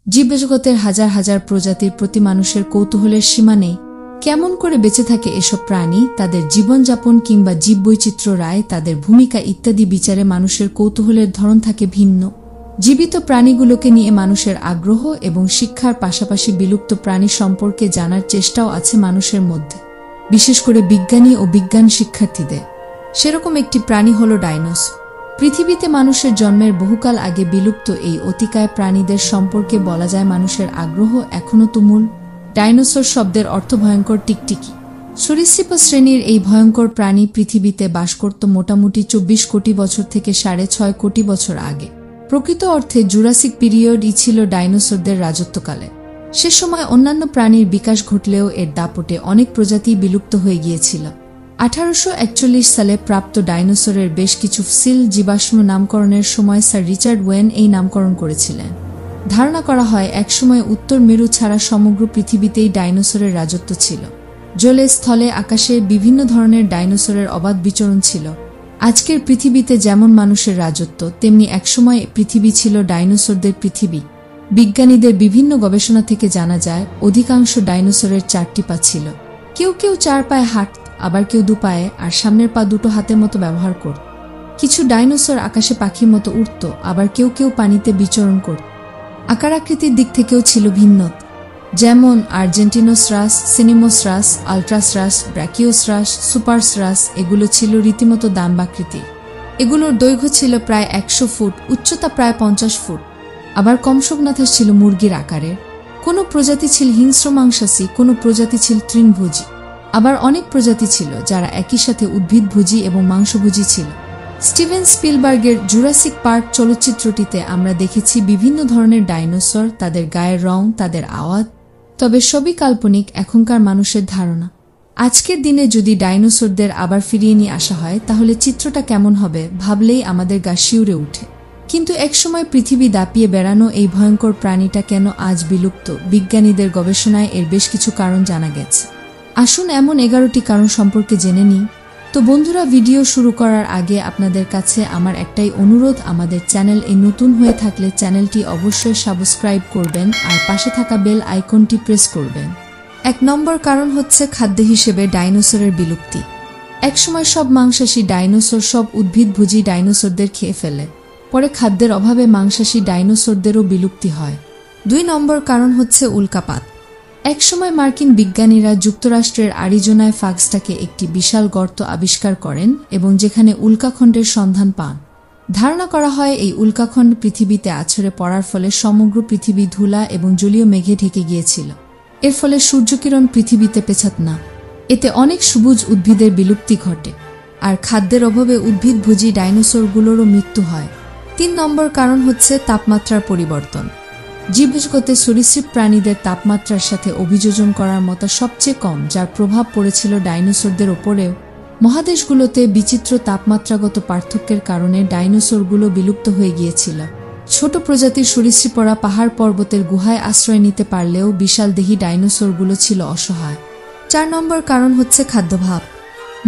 জীবজগতের হাজার হাজার প্রজাতির প্রতি মানুষের কৌতূহলের সীমা নেই। কেমন করে বেঁচে থাকে এসব প্রাণী, তাদের জীবনযাপন কিংবা জীববৈচিত্র্য রায়, তাদের ভূমিকা ইত্যাদি বিচারে মানুষের কৌতূহলের ধরন থাকে ভিন্ন। জীবিত প্রাণীগুলোকে নিয়ে মানুষের আগ্রহ এবং শিক্ষার পাশাপাশি বিলুপ্ত প্রাণী সম্পর্কে জানার চেষ্টাও আছে মানুষের মধ্যে, বিশেষ করে বিজ্ঞানী ও বিজ্ঞান শিক্ষার্থীদের। সেরকম একটি প্রাণী হল ডাইনোসর। পৃথিবীতে মানুষের জন্মের বহুকাল আগে বিলুপ্ত এই অতিকায় প্রাণীদের সম্পর্কে বলা যায় মানুষের আগ্রহ এখনও তুমুল। ডাইনোসর শব্দের অর্থ ভয়ঙ্কর টিকটিকি। সরীসৃপ শ্রেণীর এই ভয়ঙ্কর প্রাণী পৃথিবীতে বাস করত মোটামুটি ২৪ কোটি বছর থেকে ৬.৫ কোটি বছর আগে। প্রকৃত অর্থে জুরাসিক পিরিয়ডই ছিল ডাইনোসরদের রাজত্বকালে। সে সময় অন্যান্য প্রাণীর বিকাশ ঘটলেও এর দাপটে অনেক প্রজাতি বিলুপ্ত হয়ে গিয়েছিল। ১৮৪১ সালে প্রাপ্ত ডাইনোসরের বেশ কিছু ফসিল জীবাশ্ম নামকরণের সময় স্যার রিচার্ড ওয়েন এই নামকরণ করেছিলেন। ধারণা করা হয় একসময় উত্তর মেরু ছাড়া সমগ্র পৃথিবীতেই ডাইনোসরের রাজত্ব ছিল। জলে, স্থলে, আকাশে বিভিন্ন ধরনের ডাইনোসরের অবাধ বিচরণ ছিল। আজকের পৃথিবীতে যেমন মানুষের রাজত্ব, তেমনি একসময় পৃথিবী ছিল ডাইনোসরদের পৃথিবী। বিজ্ঞানীদের বিভিন্ন গবেষণা থেকে জানা যায় অধিকাংশ ডাইনোসরের ৪টি পা ছিল। কেউ কেউ ৪ পায়ে হাঁটত, আবার কেউ ২ পায়ে, আর সামনের পা দুটো হাতের মতো ব্যবহার করত। কিছু ডাইনোসর আকাশে পাখির মতো উড়ত, আবার কেউ কেউ পানিতে বিচরণ করত। আকার আকৃতির দিক থেকেও ছিল ভিন্নত, যেমন আর্জেন্টিনোসরাস, সিনিমোসরাস, আলট্রাসরাস, ব্র্যাকিওসরাস, সুপারসরাস। এগুলো ছিল রীতিমতো দাম্বাকৃতির। এগুলোর দৈর্ঘ্য ছিল প্রায় ১০০ ফুট, উচ্চতা প্রায় ৫০ ফুট। আবার কমসবনাথাস ছিল মুরগির আকারের। কোনো প্রজাতি ছিল হিংস্র মাংসাশী, কোনো প্রজাতি ছিল তৃণভোজী। আবার অনেক প্রজাতি ছিল যারা একই সাথে উদ্ভিদভোজী এবং মাংসভোজী ছিল। স্টিভেন স্পিলবার্গের জুরাসিক পার্ক চলচ্চিত্রটিতে আমরা দেখেছি বিভিন্ন ধরনের ডাইনোসর, তাদের গায়ের রং, তাদের আওয়াজ। তবে সবই কাল্পনিক, এখনকার মানুষের ধারণা। আজকের দিনে যদি ডাইনোসরদের আবার ফিরিয়ে নিয়ে আসা হয় তাহলে চিত্রটা কেমন হবে ভাবলেই আমাদের গা শিউরে উঠে। কিন্তু একসময় পৃথিবী দাপিয়ে বেড়ানো এই ভয়ঙ্কর প্রাণীটা কেন আজ বিলুপ্ত? বিজ্ঞানীদের গবেষণায় এর বেশ কিছু কারণ জানা গেছে। আসুন এমন 11টি কারণ সম্পর্কে জেনে নিই। তো বন্ধুরা, ভিডিও শুরু করার আগে আপনাদের কাছে আমার একটাই অনুরোধ, আমাদের চ্যানেল এই নতুন হয়ে থাকলে চ্যানেলটি অবশ্যই সাবস্ক্রাইব করবেন আর পাশে থাকা বেল আইকনটি প্রেস করবেন। ১ নম্বর কারণ হচ্ছে খাদ্য হিসেবে ডাইনোসরের বিলুপ্তি। একসময় সব মাংসাশী ডাইনোসর সব উদ্ভিদভোজী ডাইনোসরদের খেয়ে ফেলে। পরে খাদ্যের অভাবে মাংসাশী ডাইনোসরদেরও বিলুপ্তি হয়। ২ নম্বর কারণ হচ্ছে উল্কাপাত। একসময় মার্কিন বিজ্ঞানীরা যুক্তরাষ্ট্রের আরিজোনায় ফাক্সটাকে একটি বিশাল গর্ত আবিষ্কার করেন এবং যেখানে উল্কাখণ্ডের সন্ধান পান। ধারণা করা হয় এই উল্কাখণ্ড পৃথিবীতে আছড়ে পড়ার ফলে সমগ্র পৃথিবী ধুলা এবং জলীয় মেঘে ঢেকে গিয়েছিল। এর ফলে সূর্যকিরণ পৃথিবীতে পেছাত না। এতে অনেক সবুজ উদ্ভিদের বিলুপ্তি ঘটে, আর খাদ্যের অভাবে উদ্ভিদভোজী ডাইনোসরগুলোরও মৃত্যু হয়। ৩ নম্বর কারণ হচ্ছে তাপমাত্রার পরিবর্তন। জীবজগতে সরীসৃপ প্রাণীদের তাপমাত্রার সাথে অভিযোজন করার মতো সবচেয়ে কম, যার প্রভাব পড়েছিল ডাইনোসরদের ওপরেও। মহাদেশগুলোতে বিচিত্র তাপমাত্রাগত পার্থক্যের কারণে ডাইনোসরগুলো বিলুপ্ত হয়ে গিয়েছিল। ছোট প্রজাতির সরীসৃপরা পাহাড় পর্বতের গুহায় আশ্রয় নিতে পারলেও বিশালদেহী ডাইনোসরগুলো ছিল অসহায়। ৪ নম্বর কারণ হচ্ছে খাদ্যাভাব।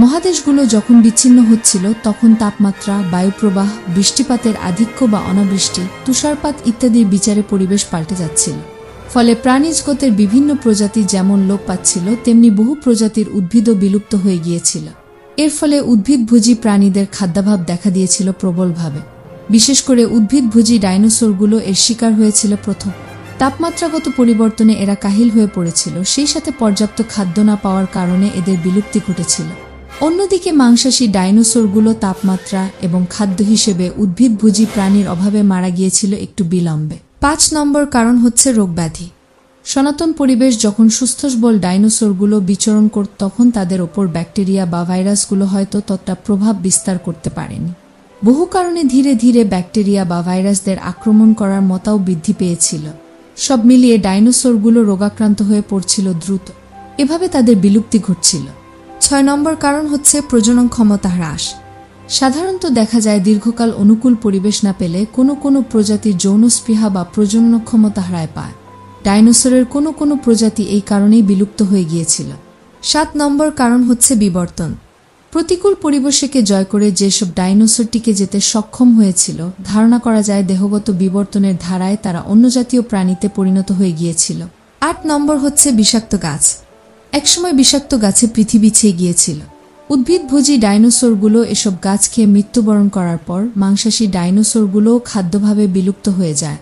মহাদেশগুলো যখন বিচ্ছিন্ন হচ্ছিল তখন তাপমাত্রা, বায়ুপ্রবাহ, বৃষ্টিপাতের আধিক্য বা অনাবৃষ্টি, তুষারপাত ইত্যাদির বিচারে পরিবেশ পাল্টে যাচ্ছিল। ফলে প্রাণীজগতের বিভিন্ন প্রজাতি যেমন লোপ পাচ্ছিল, তেমনি বহু প্রজাতির উদ্ভিদও বিলুপ্ত হয়ে গিয়েছিল। এর ফলে উদ্ভিদভোজী প্রাণীদের খাদ্যাভাব দেখা দিয়েছিল প্রবলভাবে। বিশেষ করে উদ্ভিদভোজী ডাইনোসরগুলো এর শিকার হয়েছিল প্রথম। তাপমাত্রাগত পরিবর্তনে এরা কাহিল হয়ে পড়েছিল, সেই সাথে পর্যাপ্ত খাদ্য না পাওয়ার কারণে এদের বিলুপ্তি ঘটেছিল। অন্যদিকে মাংসাশী ডাইনোসরগুলো তাপমাত্রা এবং খাদ্য হিসেবে উদ্ভিদভোজী প্রাণীর অভাবে মারা গিয়েছিল একটু বিলম্বে। ৫ নম্বর কারণ হচ্ছে রোগব্যাধি। সনাতন পরিবেশ যখন সুস্থ সবল ডাইনোসরগুলো বিচরণ করত তখন তাদের ওপর ব্যাকটেরিয়া বা ভাইরাসগুলো হয়তো ততটা প্রভাব বিস্তার করতে পারেনি। বহু কারণে ধীরে ধীরে ব্যাকটেরিয়া বা ভাইরাসদের আক্রমণ করার মতাও বৃদ্ধি পেয়েছিল। সব মিলিয়ে ডাইনোসরগুলো রোগাক্রান্ত হয়ে পড়ছিল দ্রুত। এভাবে তাদের বিলুপ্তি ঘটছিল। ৬ নম্বর কারণ হচ্ছে প্রজনন ক্ষমতা হ্রাস। সাধারণত দেখা যায় দীর্ঘকাল অনুকূল পরিবেশ না পেলে কোনো কোনো প্রজাতির যৌনস্পৃহা বা প্রজনন ক্ষমতা হ্রাস পায়। ডাইনোসরের কোনো কোনো প্রজাতি এই কারণেই বিলুপ্ত হয়ে গিয়েছিল। ৭ নম্বর কারণ হচ্ছে বিবর্তন। প্রতিকূল পরিবেশকে জয় করে যেসব ডাইনোসর টিকে যেতে সক্ষম হয়েছিল, ধারণা করা যায় দেহগত বিবর্তনের ধারায় তারা অন্য জাতীয় প্রাণীতে পরিণত হয়ে গিয়েছিল। 8 নম্বর হচ্ছে বিষাক্ত গাছ। একসময় বিষাক্ত গাছে পৃথিবী ছেয়ে গিয়েছিল। উদ্ভিদভোজী ডাইনোসরগুলো এসব গাছ খেয়ে মৃত্যুবরণ করার পর মাংসাশী ডাইনোসরগুলোও খাদ্যভাবে বিলুপ্ত হয়ে যায়।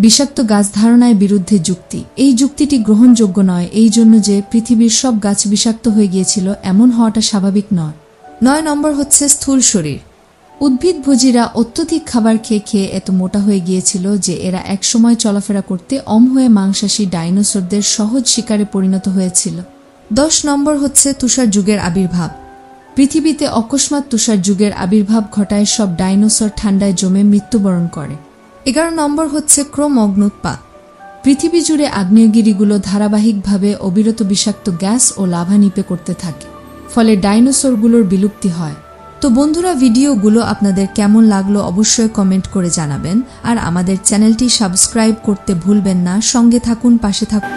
বিষাক্ত গাছ ধারণার বিরুদ্ধে যুক্তি। এই যুক্তিটি গ্রহণযোগ্য নয়, এই জন্য যে পৃথিবীর সব গাছ বিষাক্ত হয়ে গিয়েছিল এমন হওয়াটা স্বাভাবিক নয়। 9 নম্বর হচ্ছে স্থূল শরীর। উদ্ভিদভোজীরা অত্যধিক খাবার খেয়ে খেয়ে এত মোটা হয়ে গিয়েছিল যে এরা একসময় চলাফেরা করতে অম হয়ে মাংসাশী ডাইনোসরদের সহজ শিকারে পরিণত হয়েছিল। 10 নম্বর হচ্ছে তুষার যুগের আবির্ভাব। পৃথিবীতে অকস্মাৎ তুষার যুগের আবির্ভাব ঘটায় সব ডাইনোসর ঠান্ডায় জমে মৃত্যুবরণ করে। 11 নম্বর হচ্ছে ক্রোম অগ্নুৎপাত। পৃথিবী জুড়ে আগ্নেয়গিরিগুলো ধারাবাহিকভাবে অবিরত বিষাক্ত গ্যাস ও লাভা নিপে করতে থাকে, ফলে ডাইনোসরগুলোর বিলুপ্তি হয়। তো বন্ধুরা, ভিডিওগুলো আপনাদের কেমন লাগলো অবশ্যই কমেন্ট করে জানাবেন, আর আমাদের চ্যানেলটি সাবস্ক্রাইব করতে ভুলবেন না। সঙ্গে থাকুন, পাশে থাকুন।